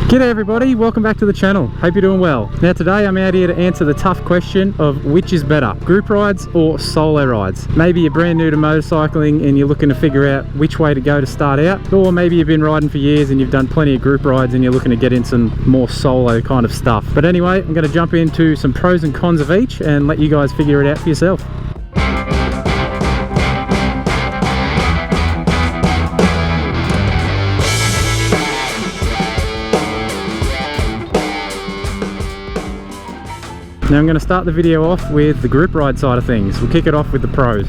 G'day everybody, welcome back to the channel. Hope you're doing well. Now today I'm out here to answer the tough question of which is better, group rides or solo rides. Maybe you're brand new to motorcycling and you're looking to figure out which way to go to start out, or maybe you've been riding for years and you've done plenty of group rides and you're looking to get in some more solo kind of stuff. But anyway, I'm going to jump into some pros and cons of each and let you guys figure it out for yourself. Now I'm going to start the video off with the group ride side of things. We'll kick it off with the pros.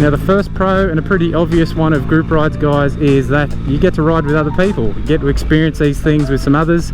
Now the first pro, and a pretty obvious one of group rides, guys, is that you get to ride with other people. You get to experience these things with some others,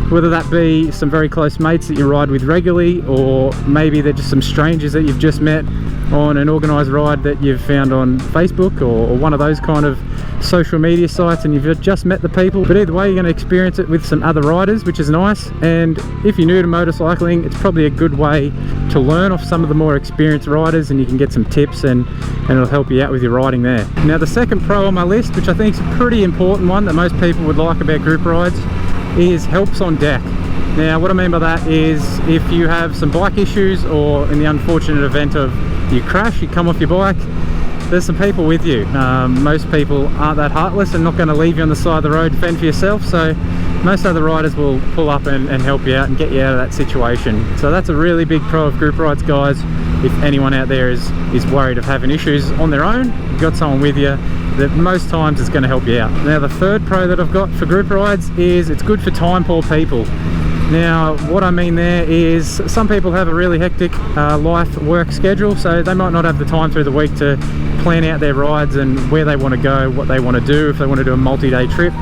whether that be some very close mates that you ride with regularly, or maybe they're just some strangers that you've just met on an organised ride that you've found on Facebook or one of those kind of social media sites, and you've just met the people. But either way, you're going to experience it with some other riders, which is nice. And if you're new to motorcycling, it's probably a good way to learn off some of the more experienced riders, and you can get some tips and it'll help you out with your riding there. Now the second pro on my list, which I think is a pretty important one that most people would like about group rides, is helps on deck. Now what I mean by that is if you have some bike issues, or in the unfortunate event of you crash, you come off your bike, there's some people with you. Most people aren't that heartless and not going to leave you on the side of the road to fend for yourself, so most other riders will pull up and help you out and get you out of that situation. So that's a really big pro of group rides, guys. If anyone out there is worried of having issues on their own, you've got someone with you that most times is going to help you out. Now the third pro that I've got for group rides is it's good for time poor people. Now what I mean there is some people have a really hectic life work schedule, so they might not have the time through the week to plan out their rides and where they want to go, what they want to do, if they want to do a multi-day trip,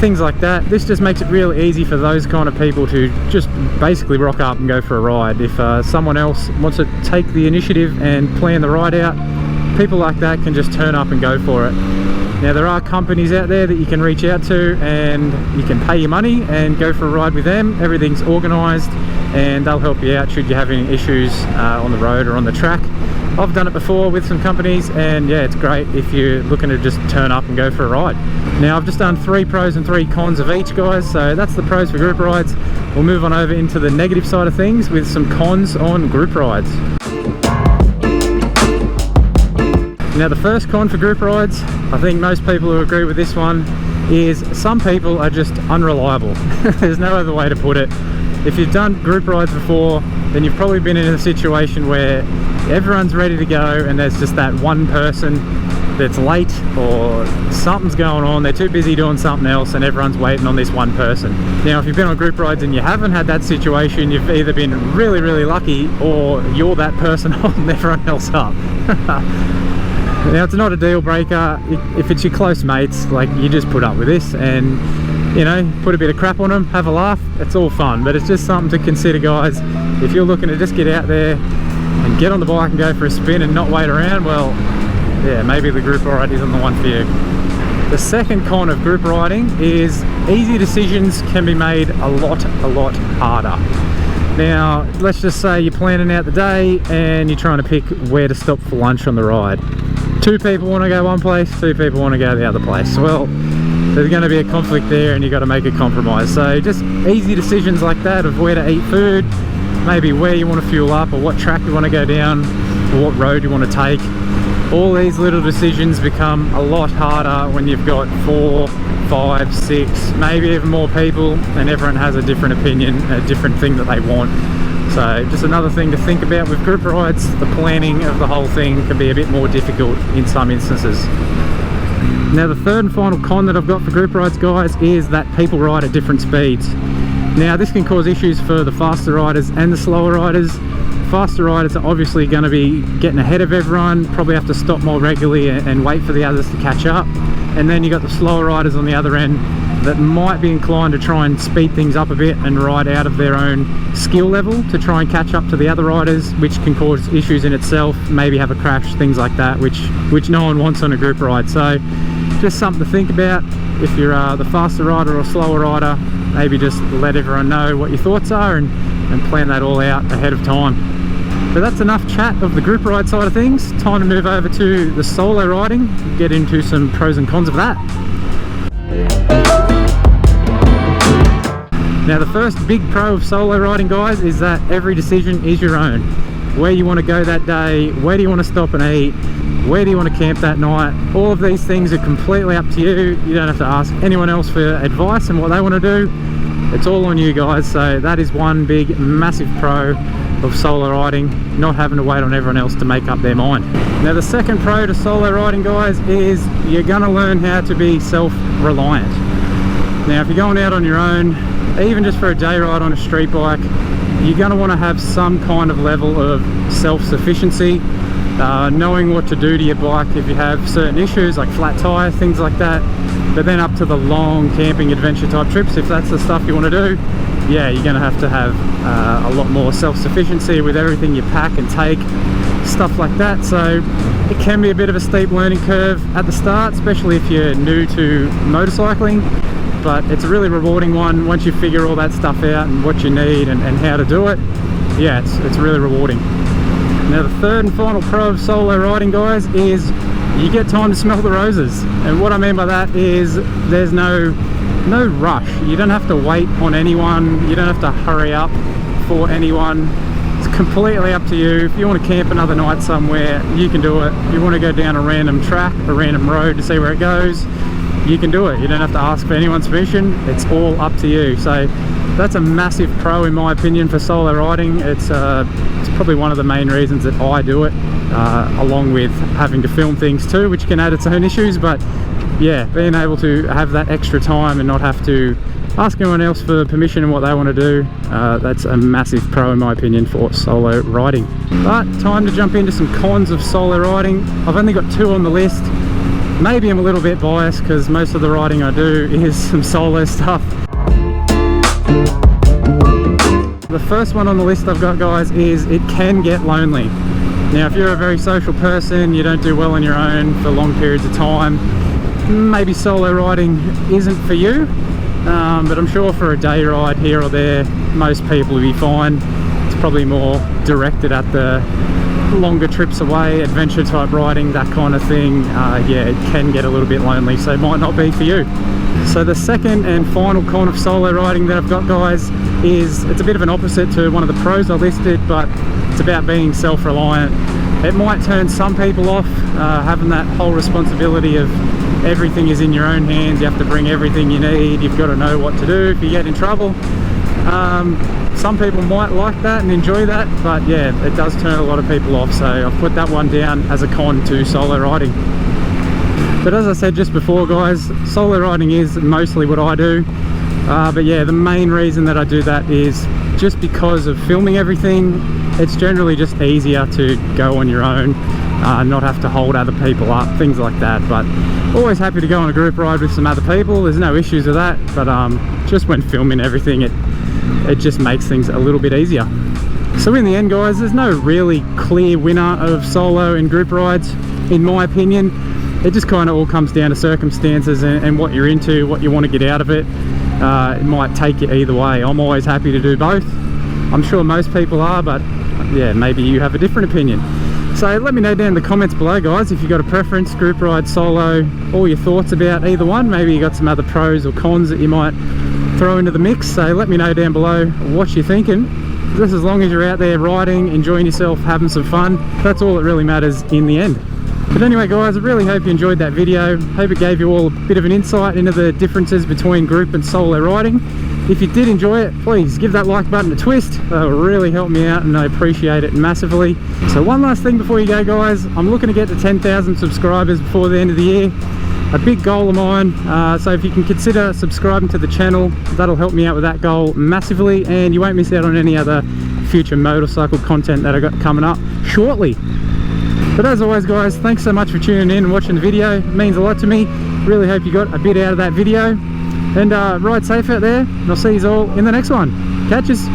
things like that. This just makes it really easy for those kind of people to just basically rock up and go for a ride. If someone else wants to take the initiative and plan the ride out, people like that can just turn up and go for it. Now there are companies out there that you can reach out to and you can pay your money and go for a ride with them. Everything's organised and they'll help you out should you have any issues on the road or on the track. I've done it before with some companies, and yeah, it's great if you're looking to just turn up and go for a ride. Now I've just done 3 pros and 3 cons of each, guys, so that's the pros for group rides. We'll move on over into the negative side of things with some cons on group rides. Now the first con for group rides, I think most people will agree with this one, is some people are just unreliable. There's no other way to put it. If you've done group rides before, then you've probably been in a situation where everyone's ready to go and there's just that one person that's late or something's going on, they're too busy doing something else and everyone's waiting on this one person. Now if you've been on group rides and you haven't had that situation, you've either been really, really lucky, or you're that person holding everyone else up. Now it's not a deal breaker. If it's your close mates, like, you just put up with this and, you know, put a bit of crap on them, have a laugh, it's all fun. But it's just something to consider, guys. If you're looking to just get out there and get on the bike and go for a spin and not wait around, well, yeah, maybe the group ride isn't the one for you. The second con of group riding is easy decisions can be made a lot harder. Now let's just say you're planning out the day and you're trying to pick where to stop for lunch on the ride. 2 people want to go one place, 2 people want to go the other place. Well, there's going to be a conflict there and you've got to make a compromise. So just easy decisions like that of where to eat food, maybe where you want to fuel up, or what track you want to go down, or what road you want to take. All these little decisions become a lot harder when you've got 4, 5, 6, maybe even more people, and everyone has a different opinion, a different thing that they want. So just another thing to think about with group rides, the planning of the whole thing can be a bit more difficult in some instances. Now the third and final con that I've got for group rides, guys, is that people ride at different speeds. Now this can cause issues for the faster riders and the slower riders. Faster riders are obviously going to be getting ahead of everyone, probably have to stop more regularly and wait for the others to catch up. And then you got the slower riders on the other end that might be inclined to try and speed things up a bit and ride out of their own skill level to try and catch up to the other riders, which can cause issues in itself, maybe have a crash, things like that, which no one wants on a group ride. So just something to think about. If you're the faster rider or slower rider, maybe just let everyone know what your thoughts are and plan that all out ahead of time. But that's enough chat of the group ride side of things. Time to move over to the solo riding, get into some pros and cons of that. Now the first big pro of solo riding, guys, is that every decision is your own. Where you want to go that day, where do you want to stop and eat, where do you want to camp that night, all of these things are completely up to you. You don't have to ask anyone else for advice and what they want to do. It's all on you guys. So that is one big massive pro of solo riding, not having to wait on everyone else to make up their mind. Now the second pro to solo riding, guys, is you're going to learn how to be self-reliant. Now if you're going out on your own, even just for a day ride on a street bike, you're going to want to have some kind of level of self-sufficiency, knowing what to do to your bike if you have certain issues like flat tire, things like that. But then up to the long camping adventure type trips, if that's the stuff you want to do, yeah, you're going to have a lot more self-sufficiency with everything you pack and take, stuff like that. So it can be a bit of a steep learning curve at the start, especially if you're new to motorcycling, but it's a really rewarding one once you figure all that stuff out and what you need and how to do it. Yeah, it's really rewarding. Now the third and final pro of solo riding, guys, is you get time to smell the roses. And what I mean by that is there's no rush. You don't have to wait on anyone, you don't have to hurry up for anyone. It's completely up to you. If you want to camp another night somewhere, you can do it. If you want to go down a random track, a random road to see where it goes, you can do it. You don't have to ask for anyone's permission. It's all up to you. So that's a massive pro in my opinion for solo riding. It's probably one of the main reasons that I do it, along with having to film things too, which can add its own issues. But yeah, being able to have that extra time and not have to ask anyone else for permission and what they want to do, that's a massive pro in my opinion for solo riding. But time to jump into some cons of solo riding. I've only got 2 on the list. Maybe I'm a little bit biased because most of the riding I do is some solo stuff. The first one on the list I've got, guys, is it can get lonely. Now if you're a very social person, you don't do well on your own for long periods of time, maybe solo riding isn't for you, but I'm sure for a day ride here or there, most people will be fine. It's probably more directed at the longer trips away, adventure type riding, that kind of thing. Yeah, it can get a little bit lonely, so it might not be for you. So the second and final con of solo riding that I've got, guys, is it's a bit of an opposite to one of the pros I listed, but it's about being self-reliant. It might turn some people off, having that whole responsibility of everything is in your own hands. You have to bring everything you need. You've got to know what to do if you get in trouble. Some people might like that and enjoy that, but yeah, it does turn a lot of people off. So I've put that one down as a con to solo riding. But as I said just before, guys, solo riding is mostly what I do. But yeah, the main reason that I do that is just because of filming everything. It's generally just easier to go on your own, not have to hold other people up, things like that. But always happy to go on a group ride with some other people. There's no issues with that, but just when filming everything, it just makes things a little bit easier. So in the end, guys, there's no really clear winner of solo and group rides, in my opinion. It just kind of all comes down to circumstances and what you're into, what you want to get out of it. It might take you either way. I'm always happy to do both. I'm sure most people are, but yeah, maybe you have a different opinion. So let me know down in the comments below, guys, if you've got a preference, group ride, solo, all your thoughts about either one. Maybe you got some other pros or cons that you might throw into the mix. So let me know down below what you're thinking. Just as long as you're out there riding, enjoying yourself, having some fun, that's all that really matters in the end. But anyway, guys, I really hope you enjoyed that video. Hope it gave you all a bit of an insight into the differences between group and solo riding. If you did enjoy it, please give that like button a twist. That will really help me out and I appreciate it massively. So one last thing before you go, guys, I'm looking to get to 10,000 subscribers before the end of the year. A big goal of mine, so if you can consider subscribing to the channel, that'll help me out with that goal massively, and you won't miss out on any other future motorcycle content that I got coming up shortly. But as always, guys, thanks so much for tuning in and watching the video. It means a lot to me. Really hope you got a bit out of that video. And ride safe out there, and I'll see you all in the next one. Catches.